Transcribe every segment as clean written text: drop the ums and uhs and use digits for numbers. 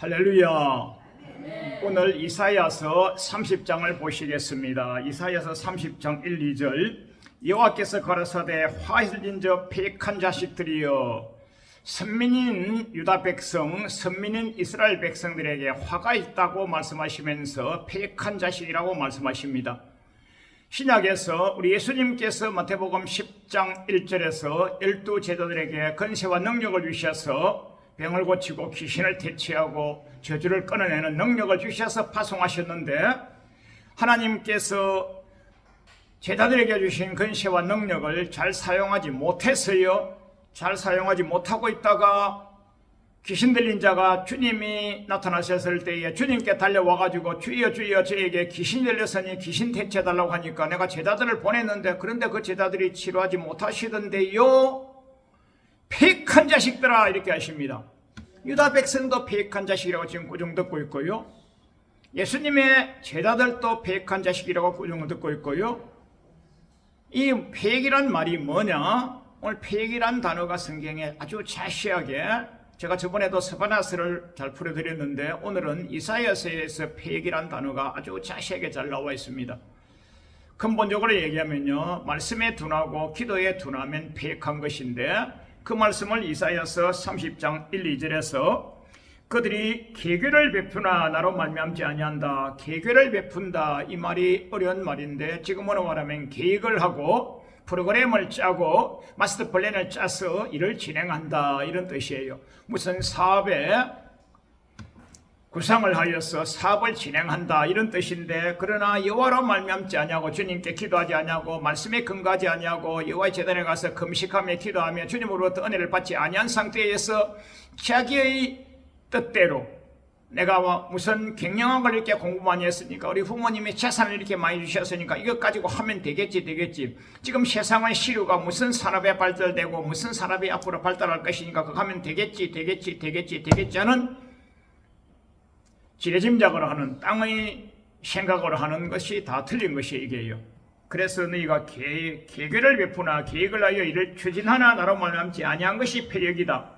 할렐루야. 오늘 이사야서 30장을 보시겠습니다. 이사야서 30장 1, 2절. 여호와께서 가라사대 화 흘린 저 패역한 자식들이여, 선민인 유다 백성, 선민인 이스라엘 백성들에게 화가 있다고 말씀하시면서 패역한 자식이라고 말씀하십니다. 신약에서 우리 예수님께서 마태복음 10장 1절에서 12제자들에게 권세와 능력을 주셔서 병을 고치고 귀신을 퇴치하고 저주를 끊어내는 능력을 주셔서 파송하셨는데, 하나님께서 제자들에게 주신 권세와 능력을 잘 사용하지 못했어요. 잘 사용하지 못하고 있다가 귀신 들린 자가 주님이 나타나셨을 때에 주님께 달려와가지고 주여 주여 저에게 귀신 들렸으니 귀신 퇴치해달라고 하니까 내가 제자들을 보냈는데, 그런데 그 제자들이 치료하지 못하시던데요, 패역한 자식들아, 이렇게 하십니다. 유다 백성도 패역한 자식이라고 지금 꾸중 듣고 있고요, 예수님의 제자들도 패역한 자식이라고 꾸중 듣고 있고요. 이 패역이란 말이 뭐냐? 오늘 패역이란 단어가 성경에 아주 자세하게, 제가 저번에도 스바나스를 잘 풀어드렸는데 오늘은 이사야서에서 패역이란 단어가 아주 자세하게 잘 나와 있습니다. 근본적으로 얘기하면요, 말씀에 둔하고 기도에 둔하면 패역한 것인데, 그 말씀을 이사야서 30장 1, 2절에서 그들이 계교를 베푸나 나로 말미암지 아니한다, 계교를 베푼다, 이 말이 어려운 말인데 지금으로 말하면 계획을 하고 프로그램을 짜고 마스터 플랜을 짜서 일을 진행한다, 이런 뜻이에요. 무슨 사업에 구상을 하여서 사업을 진행한다, 이런 뜻인데, 그러나 여호와로 말미암지 아니하고 주님께 기도하지 아니하고 말씀에 근거하지 아니하고 여호와의 제단에 가서 금식하며 기도하며 주님으로부터 은혜를 받지 아니한 상태에서 자기의 뜻대로, 내가 무슨 경영한 걸 이렇게 공부 많이 했으니까, 우리 부모님이 재산을 이렇게 많이 주셨으니까 이것 가지고 하면 되겠지. 지금 세상의 시류가 무슨 산업에 발달되고 무슨 산업이 앞으로 발달할 것이니까 그거 하면 되겠지 하는 지레짐작으로 하는, 땅의 생각으로 하는 것이 다 틀린 것이 이게요. 그래서 너희가 계획을 베푸나 계획을 하여 이를 추진하나 나로 말미암지 아니한 것이 패역이다.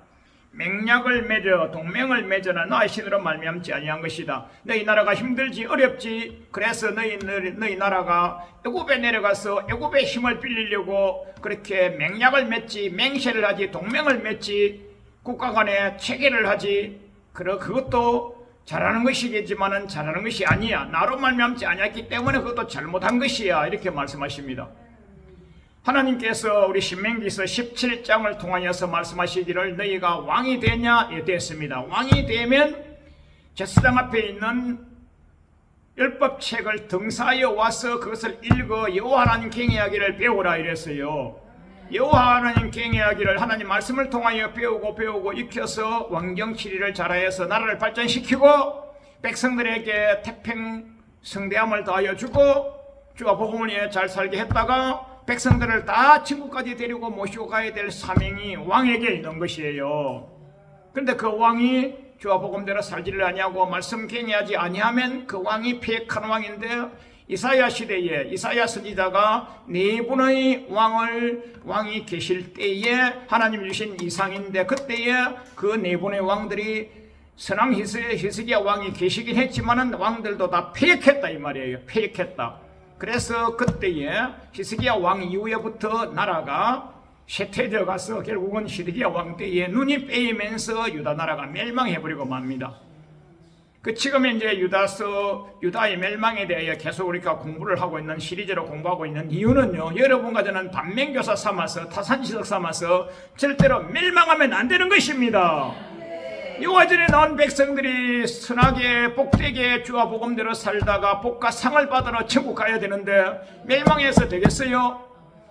맹약을 맺어 동맹을 맺어나 너의 신으로 말미암지 아니한 것이다. 너희 나라가 힘들지 어렵지, 그래서 너희 나라가 애굽에 내려가서 애굽의 힘을 빌리려고 그렇게 맹약을 맺지, 맹세를 하지, 동맹을 맺지, 국가 간에 체계를 하지. 그것도 잘하는 것이겠지만은 잘하는 것이 아니야. 나로 말미암지 아니었기 때문에 그것도 잘못한 것이야, 이렇게 말씀하십니다. 하나님께서 우리 신명기서 17장을 통하여서 말씀하시기를 너희가 왕이 되냐? 예, 됐습니다. 왕이 되면 제사장 앞에 있는 율법책을 등사하여 와서 그것을 읽어 여호와 하나님 경외하기를 배우라, 이랬어요. 여호와 하나님 경외하기를 하나님 말씀을 통하여 배우고 익혀서 왕정치리를 잘하여서 나라를 발전시키고 백성들에게 태평 성대함을 다하여 주고 주와 복음을 위해 잘 살게 했다가 백성들을 다 천국까지 데리고 모시고 가야 될 사명이 왕에게 있는 것이에요. 그런데 그 왕이 주와 복음대로 살지를 아니하고 말씀 경외하지 아니하면 그 왕이 패역한 왕인데, 이사야 시대에 이사야 선지자가 네 분의 왕이 계실 때에 하나님 주신 이상인데, 그때에 그 네 분의 왕들이 선왕 히스기야 왕이 계시긴 했지만은 왕들도 다 패역했다, 이 말이에요. 패역했다. 그래서 그때에 히스기야 왕 이후에부터 나라가 쇠퇴되어 가서 결국은 히스기야 왕 때에 눈이 빼이면서 유다 나라가 멸망해버리고 맙니다. 지금 이제 유다의 멸망에 대해 계속 우리가 공부를 하고 있는, 시리즈로 공부하고 있는 이유는요, 여러분과 저는 반면교사 삼아서 타산지석 삼아서 절대로 멸망하면 안 되는 것입니다. 여호와 전에 나온 백성들이 선하게 복되게 주와 복음대로 살다가 복과 상을 받으러 천국 가야 되는데 멸망해서 되겠어요?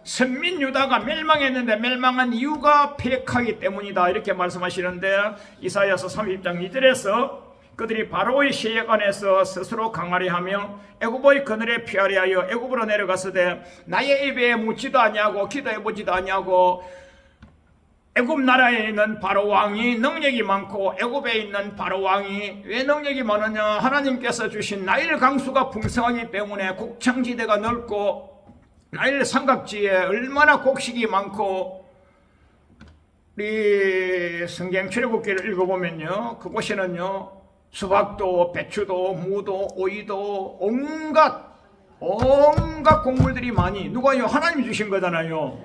선민 유다가 멸망했는데 멸망한 이유가 패역하기 때문이다, 이렇게 말씀하시는데, 이사야서 30장 2절에서 그들이 바로의 시액 안에서 스스로 강하려 하며 애굽의 그늘에 피하려 하여 애굽으로 내려가서되 나의 입에 묻지도 아니하고 기도해보지도 아니하고, 애굽 나라에 있는 바로 왕이 능력이 많고 애굽에 있는 바로 왕이 왜 능력이 많으냐? 하나님께서 주신 나일 강수가 풍성하기 때문에 곡창지대가 넓고 나일 삼각지에 얼마나 곡식이 많고, 우리 성경 출애굽기를 읽어보면요, 그곳에는요 수박도 배추도 무도 오이도 온갖 곡물들이 많이 누가요? 하나님이 주신 거잖아요.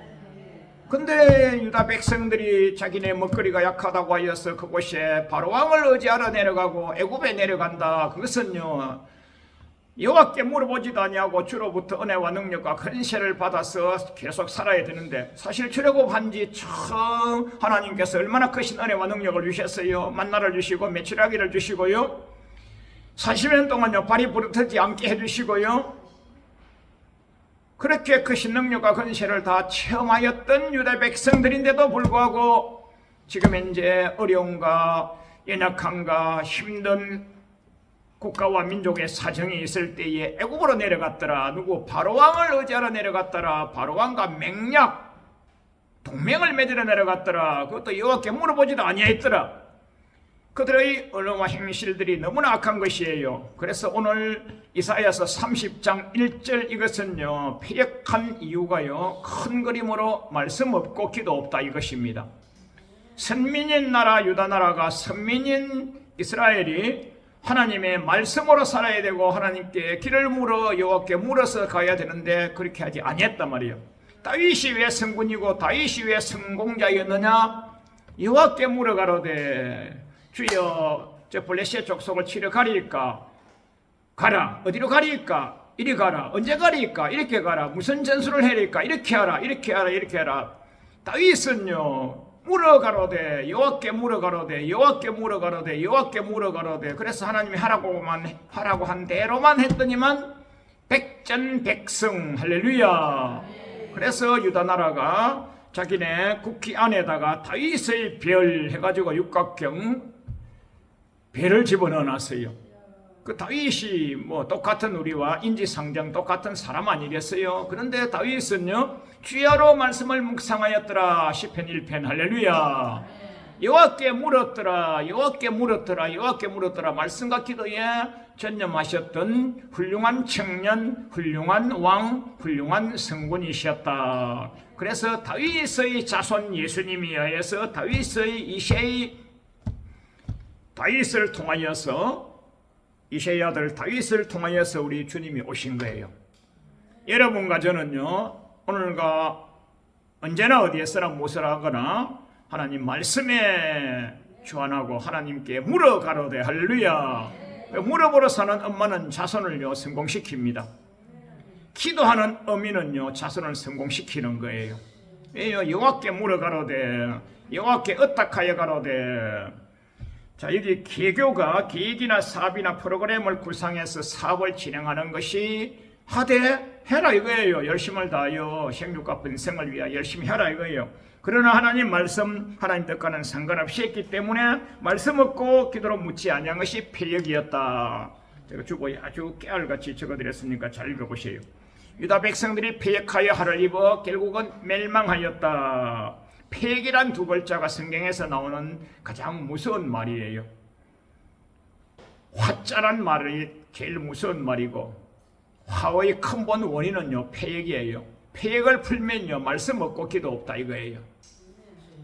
근데 유다 백성들이 자기네 먹거리가 약하다고 하여서 그곳에 바로왕을 의지하러 내려가고 애굽에 내려간다. 그것은요, 여호와께 물어보지도 아니하고 주로부터 은혜와 능력과 권세를 받아서 계속 살아야 되는데, 사실 출애굽한 지 처음 하나님께서 얼마나 크신 은혜와 능력을 주셨어요. 만나를 주시고 메추라기를 주시고요, 40년 동안요 발이 부르트지 않게 해주시고요, 그렇게 크신 능력과 권세를 다 체험하였던 유다 백성들인데도 불구하고 지금 이제 어려움과 연약함과 힘든 국가와 민족의 사정이 있을 때에 애굽으로 내려갔더라. 누구? 바로왕을 의지하러 내려갔더라. 바로왕과 맹약 동맹을 맺으러 내려갔더라. 그것도 여호와께 물어보지도 아니했더라. 그들의 언어와 행실들이 너무나 악한 것이에요. 그래서 오늘 이사야서 30장 1절 이것은요, 패역한 이유가요, 큰 그림으로 말씀 없고 기도 없다 이것입니다. 선민인 나라 유다 나라가 선민인 이스라엘이 하나님의 말씀으로 살아야 되고 하나님께 길을 물어 여호와께 물어서 가야 되는데 그렇게 하지 아니했단 말이에요. 다윗이 왜 성군이고 다윗이 왜 성공자였느냐? 여호와께 물어가로되 주여 저 블레셋 족속을 치러 가리까? 가라. 어디로 가리까? 이리 가라. 언제 가리까? 이렇게 가라. 무슨 전술을 해리까? 이렇게 하라. 이렇게 하라. 이렇게 하라. 다윗은요 물어가로되 여호와께 물어가로되 여호와께 물어가로되 여호와께 물어가로되. 그래서 하나님이 하라고 한 대로만 했더니만 백전백승. 할렐루야. 그래서 유다 나라가 자기네 국기 안에다가 다윗의 별 해가지고 육각형 배를 집어넣어놨어요. 그 다윗이 뭐 똑같은 우리와 인지상정 똑같은 사람 아니겠어요? 그런데 다윗은요 주야로 말씀을 묵상하였더라. 시편 1편. 할렐루야. 여호와께 물었더라. 여호와께 물었더라. 여호와께 물었더라. 말씀과 기도에 전념하셨던 훌륭한 청년, 훌륭한 왕, 훌륭한 성군이셨다. 그래서 다윗의 자손 예수님이 하여서 다윗의 이새의 다윗을 통하여서 이새의 아들 다윗을 통하여서 우리 주님이 오신 거예요. 여러분과 저는요 오늘과 언제나 어디에서나 무엇을 하거나 하나님 말씀에 주안하고 하나님께 물어가로되. 할렐루야. 물어보러 사는 엄마는 자손을요 성공시킵니다. 기도하는 어미는요 자손을 성공시키는 거예요. 왜요? 여호와께 물어가로되 여호와께 의탁하여 가로되. 자, 여기 개교가 계획이나 사업이나 프로그램을 구상해서 사업을 진행하는 것이 하되 해라 이거예요. 열심을 다하여 생육과 번성을 위하여 열심히 해라 이거예요. 그러나 하나님 말씀, 하나님 뜻과는 상관없이 했기 때문에 말씀 없고 기도로 묻지 아니한 것이 패역이었다. 제가 주보에 아주 깨알같이 적어드렸으니까 잘 읽어보세요. 유다 백성들이 패역하여 하를 입어 결국은 멸망하였다. 패역이란 두 글자가 성경에서 나오는 가장 무서운 말이에요. 화자란 말이 제일 무서운 말이고 화의 근본 원인은요 패역이에요. 패역을 풀면요 말씀 없고 기도 없다 이거예요.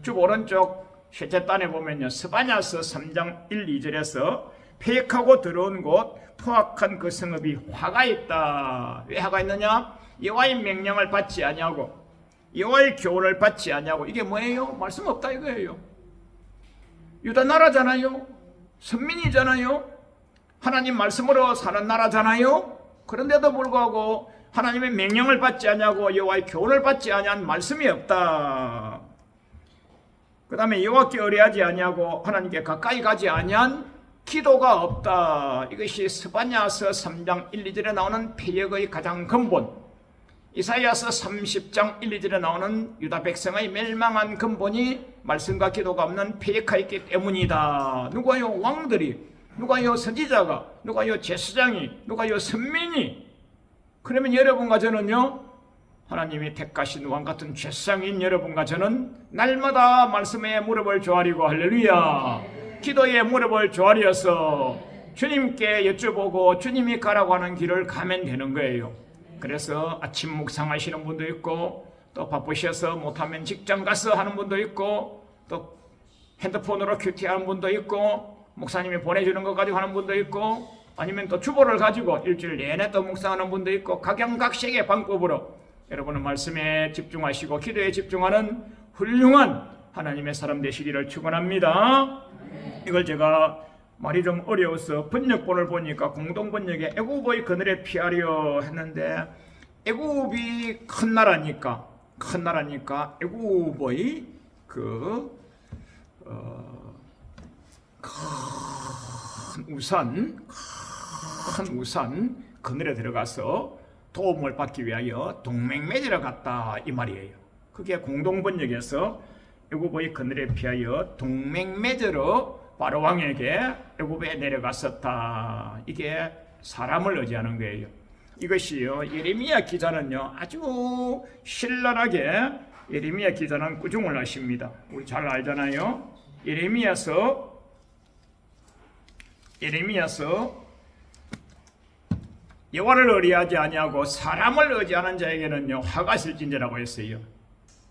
쭉 오른쪽 셋째 단에 보면요 스바냐서 3장 1, 2절에서 패역하고 들어온 곳 포악한 그 성읍이 화가 있다. 왜 화가 있느냐? 여호와의 명령을 받지 아니하고 여호와의 교훈을 받지 아니하고. 이게 뭐예요? 말씀 없다 이거예요. 유다 나라잖아요. 선민이잖아요. 하나님 말씀으로 사는 나라잖아요. 그런데도 불구하고 하나님의 명령을 받지 아니하고 여호와의 교훈을 받지 아니한 말씀이 없다. 그 다음에 여호와께 의뢰하지 아니하고 하나님께 가까이 가지 아니한 기도가 없다. 이것이 스바냐서 3장 1, 2절에 나오는 패역의 가장 근본, 이사야서 30장 1, 2절에 나오는 유다 백성의 멸망한 근본이 말씀과 기도가 없는 패역하였기 때문이다. 누가요? 왕들이, 누가요? 선지자가, 누가요? 제사장이, 누가요? 선민이. 그러면 여러분과 저는요 하나님이 택하신 왕같은 제사장인 여러분과 저는 날마다 말씀에 무릎을 조아리고 할렐루야 기도에 무릎을 조아리어서 주님께 여쭤보고 주님이 가라고 하는 길을 가면 되는 거예요. 그래서 아침 묵상하시는 분도 있고 또 바쁘셔서 못하면 직장 가서 하는 분도 있고 또 핸드폰으로 큐티하는 분도 있고 목사님이 보내주는 것 가지고 하는 분도 있고, 아니면 또 주보를 가지고 일주일 내내 또 묵상하는 분도 있고, 각양각색의 방법으로 여러분은 말씀에 집중하시고 기도에 집중하는 훌륭한 하나님의 사람 되시기를 축원합니다. 이걸 제가 말이 좀 어려워서 번역본을 보니까 공동번역에 애굽의 그늘에 피하려 했는데, 애굽이 큰 나라니까 애굽의 큰 우산 그늘에 들어가서 도움을 받기 위하여 동맹 맺으러 갔다, 이 말이에요. 그게 공동번역에서 애굽의 그늘에 피하여 동맹 맺으러 바로 왕에게 애굽에 내려갔었다. 이게 사람을 의지하는 거예요. 이것이요, 예레미야 기자는요 아주 신랄하게 예레미야 기자는 꾸중을 하십니다. 우리 잘 알잖아요. 예레미야서 여호와를 의뢰하지 아니하고 사람을 의지하는 자에게는요 화가 있을진저라고 했어요.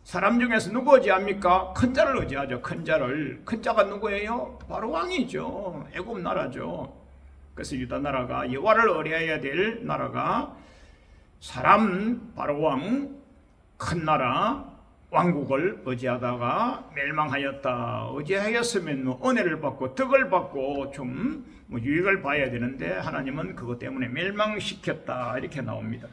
사람 중에서 누구 의지합니까? 큰 자를 의지하죠. 큰 자를. 큰 자가 누구예요? 바로 왕이죠. 애굽 나라죠. 그래서 유다 나라가 여호와를 의뢰해야 될 나라가 사람, 바로 왕, 큰 나라, 왕국을 의지하다가 멸망하였다. 의지하였으면 은혜를 받고 덕을 받고 좀 유익을 봐야 되는데 하나님은 그것 때문에 멸망시켰다, 이렇게 나옵니다.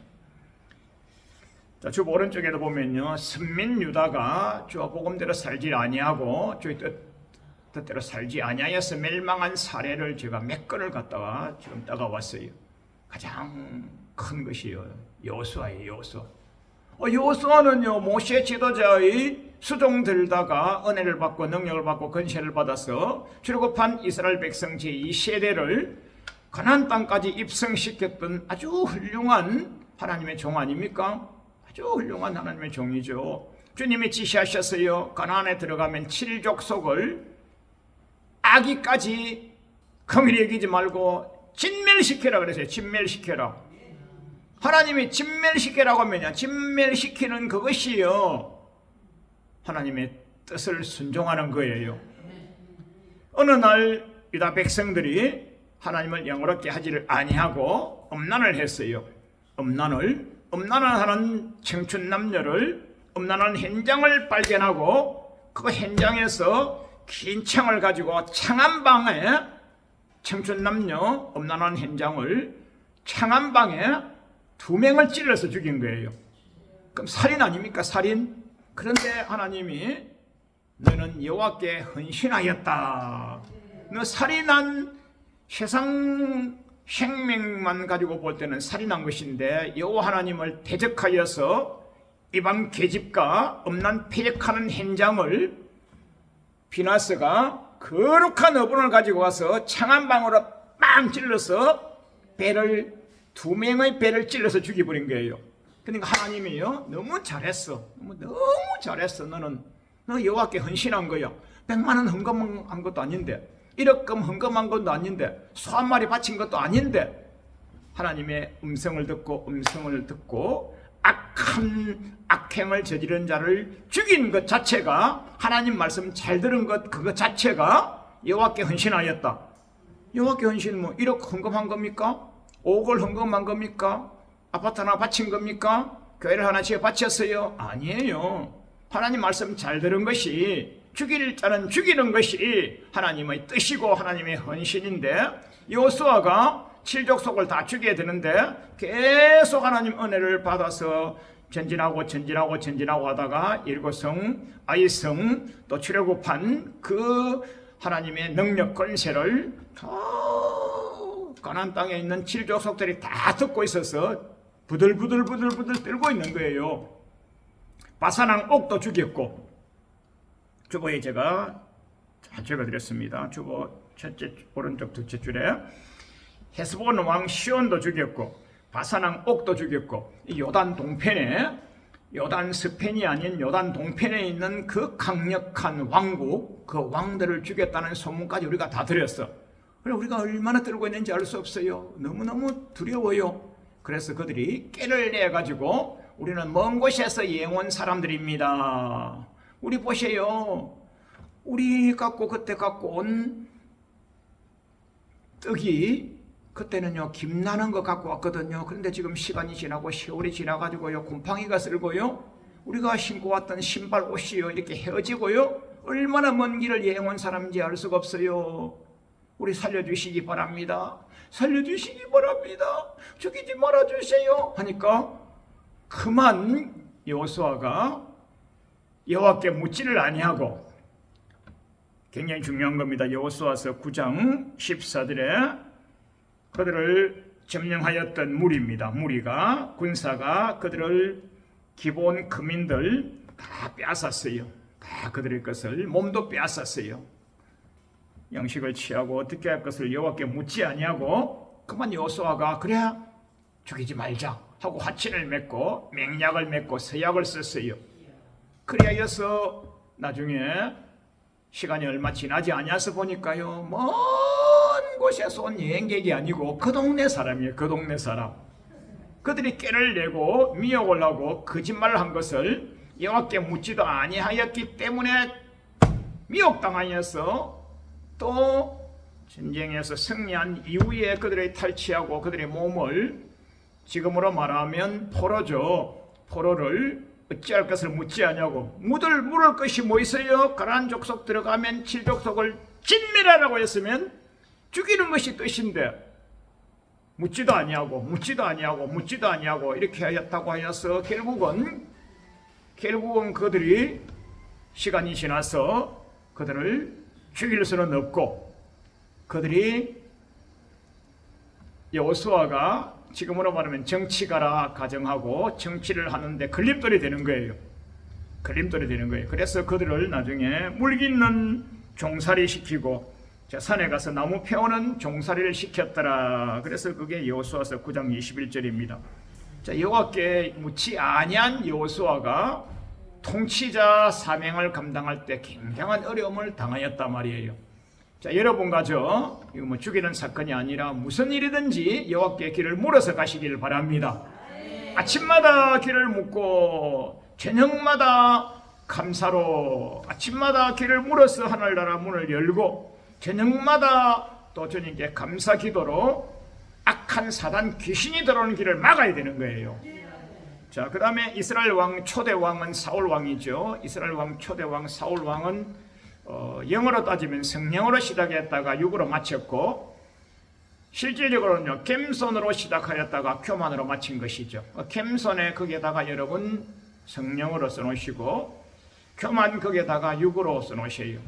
자, 주 오른쪽에도 보면요, 선민 유다가 주와 복음대로 살지 아니하고 주의 뜻대로 살지 아니하여서 멸망한 사례를 제가 몇 건을 갖다가 지금 따가왔어요. 가장 큰 것이요, 여호수아예요. 여호수아. 여호수아는요 모세 지도자의 수종 들다가 은혜를 받고 능력을 받고 권세를 받아서 출애굽한 이스라엘 백성 제2세대를 가나안 땅까지 입성시켰던 아주 훌륭한 하나님의 종 아닙니까? 아주 훌륭한 하나님의 종이죠. 주님이 지시하셨어요. 가나안에 들어가면 7족속을 아기까지 긍휼히 여기지 말고 진멸시켜라 그랬어요. 진멸시켜라. 하나님이 진멸시키라고 하면요, 진멸시키는 그것이요 하나님의 뜻을 순종하는 거예요. 어느 날 유다 백성들이 하나님을 영화롭게 하지를 아니하고 음란을 했어요. 음란을 하는 청춘 남녀를, 음란한 현장을 발견하고 그 현장에서 긴 창을 가지고 창안방에, 청춘 남녀 음란한 현장을 창안방에 2명을 찔러서 죽인 거예요. 그럼 살인 아닙니까? 살인. 그런데 하나님이 너는 여호와께 헌신하였다. 너 살인한, 세상 생명만 가지고 볼 때는 살인한 것인데 여호와 하나님을 대적하여서 이방 계집과 음란 패역하는 현장을 비나스가 거룩한 어분을 가지고 와서 창안방으로 빵 찔러서 2명의 배를 찔러서 죽여버린 거예요. 그러니까 하나님이요 너무 잘했어. 너무 잘했어. 너 여호와께 헌신한 거야. 100만 원 헌금한 것도 아닌데, 1억금 헌금한 것도 아닌데, 소 한 마리 바친 것도 아닌데, 하나님의 음성을 듣고 악행을 저지른 자를 죽인 것 자체가, 하나님 말씀 잘 들은 것 그것 자체가 여호와께 헌신하였다. 여호와께 헌신은 뭐 1억 헌금한 겁니까? 5억을 헌금한 겁니까? 아파트 하나 바친 겁니까? 교회를 하나 지어 바쳤어요? 아니에요. 하나님 말씀 잘 들은 것이, 죽일 자는 죽이는 것이 하나님의 뜻이고 하나님의 헌신인데, 여호수아가 7족속을 다 죽여야 되는데 계속 하나님 은혜를 받아서 전진하고 하다가 일곱성, 아이성, 또 출애굽한 그 하나님의 능력 권세를 가나안 땅에 있는 7족속들이 다 듣고 있어서 부들부들 떨고 있는 거예요. 바산왕 옥도 죽였고, 주보에 제가 적어드렸습니다. 주보 첫째 오른쪽 둘째 줄에 헤스본 왕 시온도 죽였고, 바산왕 옥도 죽였고, 이 요단 동편에, 요단 서편이 아닌 요단 동편에 있는 그 강력한 왕국, 그 왕들을 죽였다는 소문까지 우리가 다 들었어. 그래, 우리가 얼마나 떨고 있는지 알 수 없어요. 너무너무 두려워요. 그래서 그들이 깨를 내가지고 우리는 먼 곳에서 예언 사람들입니다. 우리 보세요. 우리 갖고 그때 갖고 온 떡이 그때는요 김나는 거 갖고 왔거든요. 그런데 지금 시간이 지나고 세월이 지나가지고요 곰팡이가 쓸고요 우리가 신고 왔던 신발 옷이요 이렇게 헤어지고요 얼마나 먼 길을 여행한 사람인지 알 수가 없어요. 우리 살려주시기 바랍니다. 살려주시기 바랍니다. 죽이지 말아주세요 하니까 그만 여호수아가 여호와께 묻지를 아니하고, 굉장히 중요한 겁니다. 여호수아서 9장 14절에 그들을 점령하였던 무리입니다. 무리가 군사가 그들을 기본 금인들 다 빼앗았어요. 다 그들의 것을 몸도 빼앗았어요. 양식을 취하고 어떻게 할 것을 여호와께 묻지 아니하고 그만 여호수아가 그래 죽이지 말자 하고 화친을 맺고 맹약을 맺고 서약을 썼어요. 그리하여서 나중에 시간이 얼마 지나지 아니어서 보니까요 먼 곳에서 온 여행객이 아니고 그 동네 사람이에요. 그 동네 사람. 그들이 꾀를 내고 미혹을 하고 거짓말을 한 것을 여호와께 묻지도 아니하였기 때문에 미혹당하여서 또 전쟁에서 승리한 이후에 그들을 탈취하고 그들의 몸을 지금으로 말하면 포로죠. 포로를 어찌할 것을 묻지 아니하고 물을 것이 뭐 있어요? 가나안 족속 들어가면 7족속을 진멸하라고 했으면 죽이는 것이 뜻인데 묻지도 아니하고 이렇게 하였다고 하여서 결국은 그들이 시간이 지나서 그들을 죽일 수는 없고 그들이 여호수아가 지금으로 말하면 정치가라 가정하고 정치를 하는데 걸림돌이 되는 거예요. 그래서 그들을 나중에 물깃는 종살이 시키고 산에 가서 나무 패오는 종살이를 시켰더라. 그래서 그게 여호수아서 9장 21절입니다. 여호와께 묻지 아니한 여호수아가 통치자 사명을 감당할 때 굉장한 어려움을 당하였단 말이에요. 여러분과 저 이거 뭐 죽이는 사건이 아니라 무슨 일이든지 여호와께 길을 물어서 가시길 바랍니다. 아침마다 길을 묻고 저녁마다 감사로 아침마다 길을 물어서 하늘나라 문을 열고 저녁마다 또 주님께 감사 기도로 악한 사단 귀신이 들어오는 길을 막아야 되는 거예요. 그 다음에 이스라엘 왕 초대 왕은 사울 왕이죠. 이스라엘 왕 초대 왕 사울 왕은 영어로 따지면 성령으로 시작했다가 육으로 마쳤고 실질적으로는요 겸손으로 시작하였다가 교만으로 마친 것이죠. 겸손에 거기에다가 여러분 성령으로 써놓으시고 교만 거기에다가 육으로 써놓으셔요.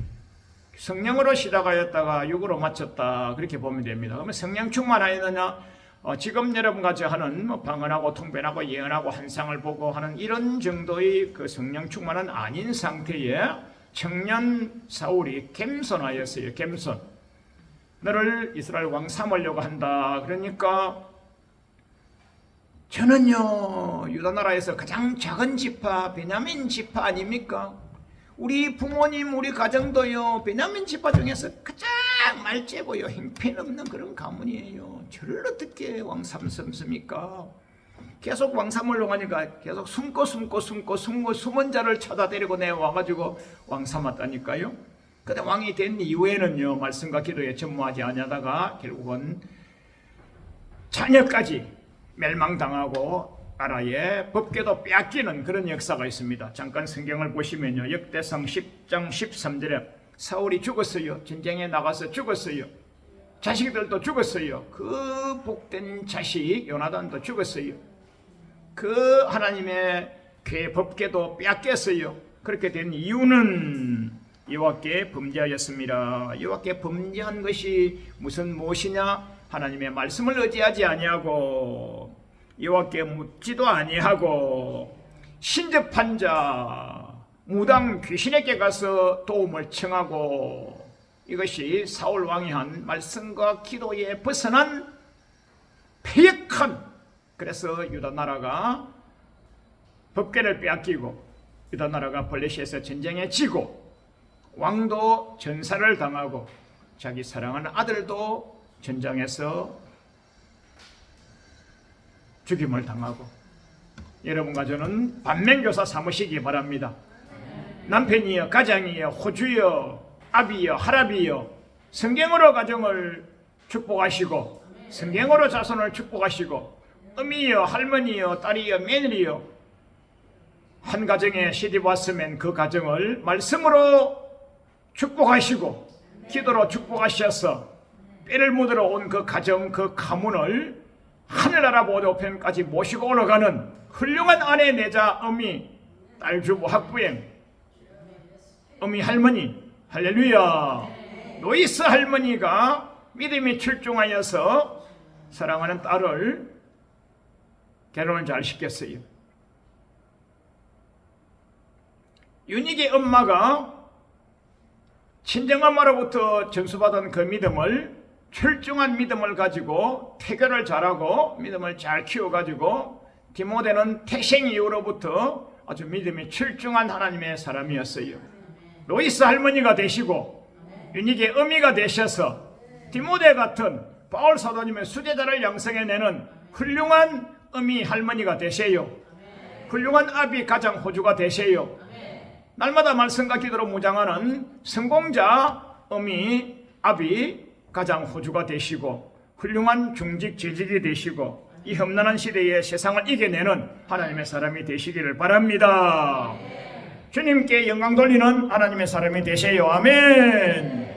성령으로 시작하였다가 육으로 마쳤다 그렇게 보면 됩니다. 그러면 성령 충만하였느냐? 지금 여러분같이 하는 방언하고 통변하고 예언하고 환상을 보고 하는 이런 정도의 그 성령 충만은 아닌 상태에 청년 사울이 겸손하였어요. 겸손. 너를 이스라엘 왕 삼으려고 한다. 그러니까 저는요 유다 나라에서 가장 작은 지파 베냐민 지파 아닙니까? 우리 부모님 우리 가정도요 베냐민 지파 중에서 가장 말째고요 형편없는 그런 가문이에요. 저를 어떻게 왕 삼습니까? 계속 왕 삼으려고 하니까 계속 숨은 자를 찾아 데리고 내와가지고 왕 삼았다니까요. 근데 왕이 된 이후에는요 말씀과 기도에 전무하지 아니하다가 결국은 자녀까지 멸망당하고 나라의 법궤도 빼앗기는 그런 역사가 있습니다. 잠깐 성경을 보시면요 역대상 10장 13절에 사울이 죽었어요. 전쟁에 나가서 죽었어요. 자식들도 죽었어요. 그 복된 자식 요나단도 죽었어요. 그 하나님의 궤 법궤도 빼앗겼어요. 그렇게 된 이유는 여호와께 범죄하였습니다. 여호와께 범죄한 것이 무엇이냐? 하나님의 말씀을 의지하지 아니하고 여호와께 묻지도 아니하고 신접한 자 무당 귀신에게 가서 도움을 청하고 이것이 사울 왕이 한 말씀과 기도에 벗어난 패역한, 그래서 유다 나라가 법궤를 빼앗기고 유다 나라가 블레셋에서 전쟁에 지고 왕도 전사를 당하고 자기 사랑하는 아들도 전장에서 죽임을 당하고 여러분과 저는 반면교사 삼으시기 바랍니다. 남편이여 가장이여 호주여 아비여 할아비여 성경으로 가정을 축복하시고 성경으로 자손을 축복하시고 어미여 할머니여 딸이여 며느리여 한 가정에 시집 왔으면 그 가정을 말씀으로 축복하시고 기도로 축복하셔서 뼈를 묻으러 온 그 가정 그 가문을 하늘나라 보도편까지 모시고 올라가는 훌륭한 아내 내자 어미 딸주부 학부행 어미 할머니 할렐루야 로이스 할머니가 믿음이 출중하여서 사랑하는 딸을 결혼을 잘 시켰어요. 윤익의 엄마가 친정엄마로부터 전수받은 그 믿음을 출중한 믿음을 가지고 태교를 잘하고 믿음을 잘 키워가지고 디모데는 태생 이후로부터 아주 믿음이 출중한 하나님의 사람이었어요. 로이스 할머니가 되시고 윤익의 어미가 되셔서 디모데 같은 바울 사도님의 수제자를 양성해내는 훌륭한 어미 할머니가 되세요. 훌륭한 아비 가장 호주가 되세요. 날마다 말씀과 기도로 무장하는 성공자 어미 아비 가장 호주가 되시고 훌륭한 중직 재직이 되시고 이 험난한 시대에 세상을 이겨내는 하나님의 사람이 되시기를 바랍니다. 주님께 영광 돌리는 하나님의 사람이 되세요. 아멘.